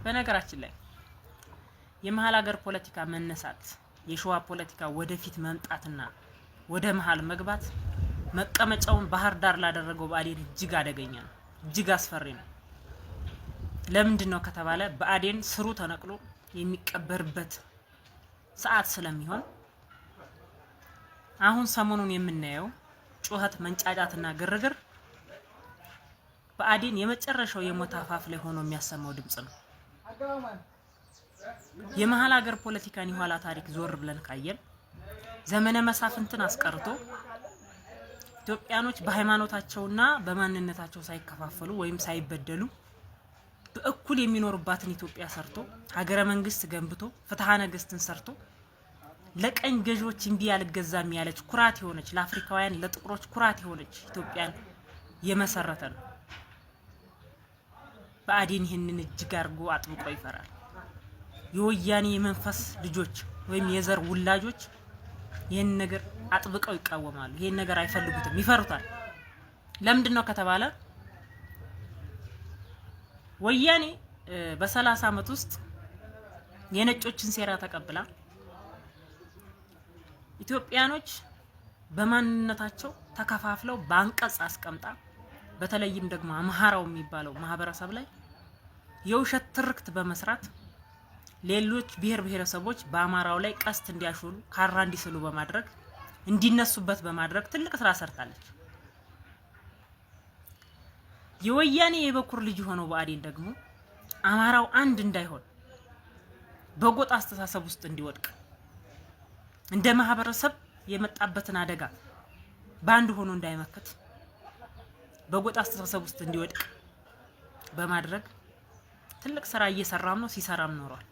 በነገራችን ላይ የመሃል ሀገር ፖለቲካ መነሳት የሸዋ ፖለቲካ ወደፊት መምጣትና ወደ መሃል መግባት መቀመጫውን ባህር ዳር ላደረገው ብአዴን እጅግ አደገኛ ነው፣ እጅግ አስፈሪ ነው። ለምንድን ነው ከተባለ ብአዴን ስሩ ተነቅሎ የሚቀበርበት ሰዓት ስለሚሆን አሁን ሰሞኑን የምናየው ጩኸት መንጫጫትና ግርግር ብአዴን የመጨረሻው የሞት አፋፍ ላይ ሆኖ የሚያሰማው ድምጽ ነው። የመሃል ሀገር ፖለቲካን የኋላ ታሪክ ዞር ብለን ካየን ዘመነ መሳፍንትን አስቀርቶ ኢትዮጵያኖች በሃይማኖታቸውና በማንነታቸው ሳይከፋፈሉ ወይም ሳይበደሉ በእኩል የሚኖርባትን ኢትዮጵያ ሰርቶ ሀገረ መንግስት ገንብቶ ፍትሐ ነገስትን ሰርቶ ለቀኝ ገዢዎች እንቢ ያልገዛም ያለች ኩራት የሆነች ለአፍሪካውያን ለጥቁሮች ኩራት የሆነች ኢትዮጵያን የመሰረተ ነው። ብአዴን ይህንን እጅግ አድርጎ አጥብቆ ይፈራል። የወያኔ የመንፈስ ልጆች ወይም የዘር ውላጆች ይህን ነገር አጥብቀው ይቃወማሉ። ይህን ነገር አይፈልጉትም፣ ይፈሩታል። ለምንድን ነው ከተባለ ወያኔ በ30 አመት ውስጥ የነጮችን ሴራ ተቀብላ ኢትዮጵያኖች በማንነታቸው ተከፋፍለው በአንቀጽ አስቀምጣ በተለይም ደግሞ አማራው የሚባለው ማህበረሰብ ላይ የውሸት ትርክት በመስራት ሌሎች ብሔር ብሔረሰቦች በአማራው ላይ ቀስት እንዲያሾሉ ካራ እንዲስሉ በማድረግ እንዲነሱበት በማድረግ ትልቅ ስራ ሰርታለች። የወያኔ የበኩር ልጅ ሆኖ ብአዴን ደግሞ አማራው አንድ እንዳይሆን በጎጥ አስተሳሰብ ውስጥ እንዲወድቅ እንደ ማህበረሰብ የመጣበትን አደጋ ባንድ ሆኖ እንዳይመክት በጎጥ አስተሳሰብ ውስጥ እንዲወድቅ በማድረግ ትልቅ ስራ እየሰራም ነው፣ ሲሰራም ኖሯል።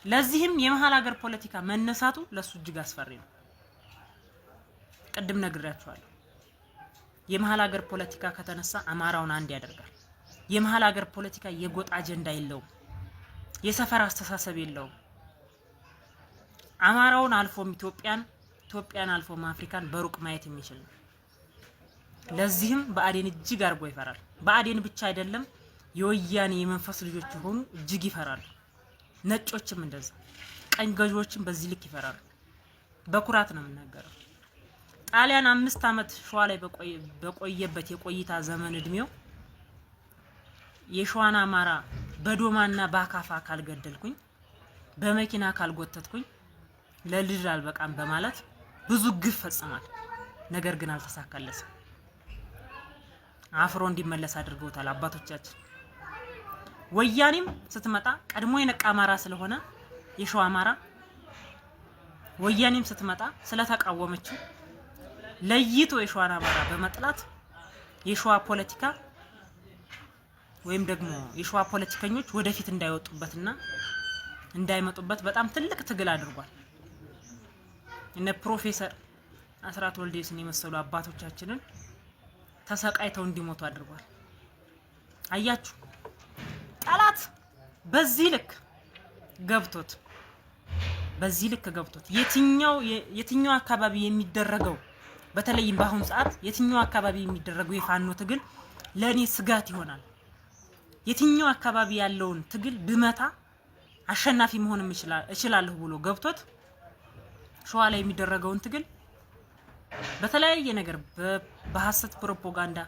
ለዚህም የመሃል ሀገር ፖለቲካ መነሳቱ ለሱ እጅግ አስፈሪ ነው። ቅድም ነግሬያችኋለሁ። የመሃል ሀገር ፖለቲካ ከተነሳ አማራውን አንድ ያደርጋል። የመሃል ሀገር ፖለቲካ የጎጥ አጀንዳ የለውም፣ የሰፈር አስተሳሰብ የለውም። አማራውን አልፎም ኢትዮጵያን አልፎም አፍሪካን በሩቅ ማየት የሚችል ነው። ለዚህም ብአዴን እጅግ አድርጎ ይፈራል። ብአዴን ብቻ አይደለም፣ የወያኔ የመንፈስ ልጆች ሆኑ እጅግ ይፈራሉ። ነጮችም እንደዛ፣ ቀኝ ገዢዎችም በዚህ ልክ ይፈራሉ። በኩራት ነው የምናገረው። ጣሊያን 5 አመት ሸዋ ላይ በቆየበት የቆይታ ዘመን እድሜው የሸዋን አማራ በዶማና በአካፋ ካልገደልኩኝ በመኪና ካልጎተትኩኝ ለልጅ አልበቃም በማለት ብዙ ግፍ ፈጽሟል። ነገር ግን አልተሳካለትም። አፍሮ እንዲመለስ አድርገውታል አባቶቻችን። ወያኔም ስትመጣ ቀድሞ የነቃ አማራ ስለሆነ የሸዋ አማራ ወያኔም ስትመጣ ስለተቃወመችው ለይቶ የሸዋን አማራ በመጥላት የሸዋ ፖለቲካ ወይም ደግሞ የሸዋ ፖለቲከኞች ወደፊት እንዳይወጡበትና እንዳይመጡበት በጣም ትልቅ ትግል አድርጓል። እነ ፕሮፌሰር አስራት ወልዴስን የመሰሉ አባቶቻችንን ተሰቃይተው እንዲሞቱ አድርጓል። አያችሁ፣ ጠላት በዚህ ልክ ገብቶት የትኛው አካባቢ የሚደረገው በተለይም በአሁን ሰዓት የትኛው አካባቢ የሚደረገው የፋኖ ትግል ለኔ ስጋት ይሆናል፣ የትኛው አካባቢ ያለውን ትግል ብመታ አሸናፊ መሆን እችላለሁ ብሎ ገብቶት ሸዋ ላይ የሚደረገውን ትግል በተለያየ ነገር በሐሰት ፕሮፓጋንዳ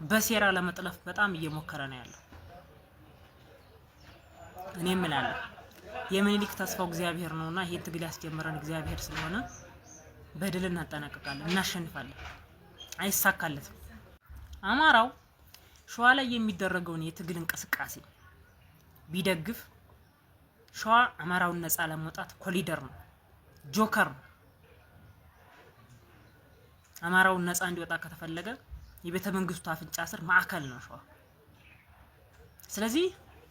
በሴራ ለመጥለፍ በጣም እየሞከረ ነው ያለው። እኔም እላለሁ የምኒልክ ተስፋው እግዚአብሔር ነውና ይሄ ትግል ያስጀመረን እግዚአብሔር ስለሆነ በድል እናጠናቀቃለን፣ እናሸንፋለን። አይሳካለትም። አማራው ሸዋ ላይ የሚደረገውን የትግል እንቅስቃሴ ቢደግፍ ሸዋ አማራውን ነፃ ለማውጣት ኮሊደር ነው፣ ጆከር ነው። አማራውን ነፃ እንዲወጣ ከተፈለገ የቤተ መንግስቱ አፍንጫ ስር ማዕከል ነው ሸዋ። ስለዚህ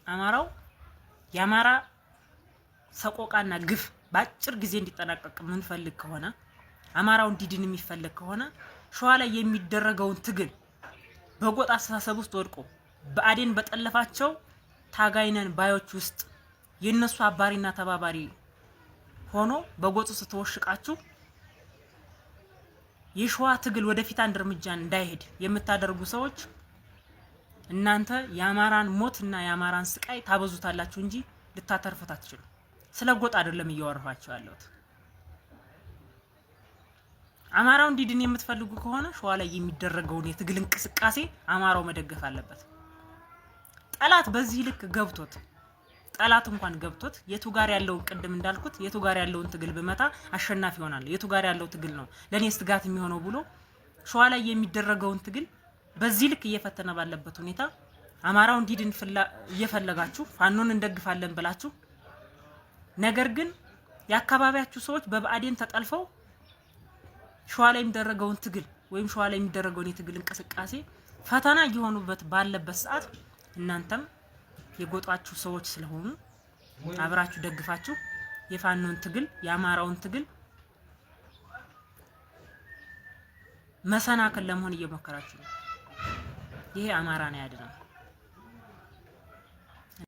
አማራው የአማራ ሰቆቃና ግፍ በአጭር ጊዜ እንዲጠናቀቅ የምንፈልግ ከሆነ አማራው እንዲድን የሚፈልግ ከሆነ ሸዋ ላይ የሚደረገውን ትግል በጎጥ አስተሳሰብ ውስጥ ወድቆ ብአዴን በጠለፋቸው ታጋይነን ባዮች ውስጥ የነሱ አባሪና ተባባሪ ሆኖ በጎጥ ውስጥ ተወሽቃችሁ የሸዋ ትግል ወደፊት አንድ እርምጃ እንዳይሄድ የምታደርጉ ሰዎች እናንተ የአማራን ሞትና የአማራን ስቃይ ታበዙታላችሁ እንጂ ልታተርፉት አትችሉ። ስለ ጎጥ አይደለም እያወራኋችሁ ያለሁት። አማራው እንዲድን የምትፈልጉ ከሆነ ሸዋ ላይ የሚደረገውን የትግል እንቅስቃሴ አማራው መደገፍ አለበት። ጠላት በዚህ ልክ ገብቶት ጠላት እንኳን ገብቶት የቱ ጋር ያለውን ቅድም እንዳልኩት የቱ ጋር ያለውን ትግል በመታ አሸናፊ ይሆናል፣ የቱ ጋር ያለው ትግል ነው ለኔ ስጋት የሚሆነው ብሎ ሸዋ ላይ የሚደረገውን ትግል በዚህ ልክ እየፈተነ ባለበት ሁኔታ አማራው እንዲድን እየፈለጋችሁ ፋኖን እንደግፋለን ብላችሁ ነገር ግን የአካባቢያችሁ ሰዎች በብአዴን ተጠልፈው ሸዋ ላይ የሚደረገውን ትግል ወይም ሸዋ ላይ የሚደረገውን የትግል እንቅስቃሴ ፈተና እየሆኑበት ባለበት ሰዓት እናንተም የጎጣችሁ ሰዎች ስለሆኑ አብራችሁ ደግፋችሁ የፋኖን ትግል የአማራውን ትግል መሰናከል ለመሆን እየሞከራችሁ ነው። ይሄ አማራን አያድንም።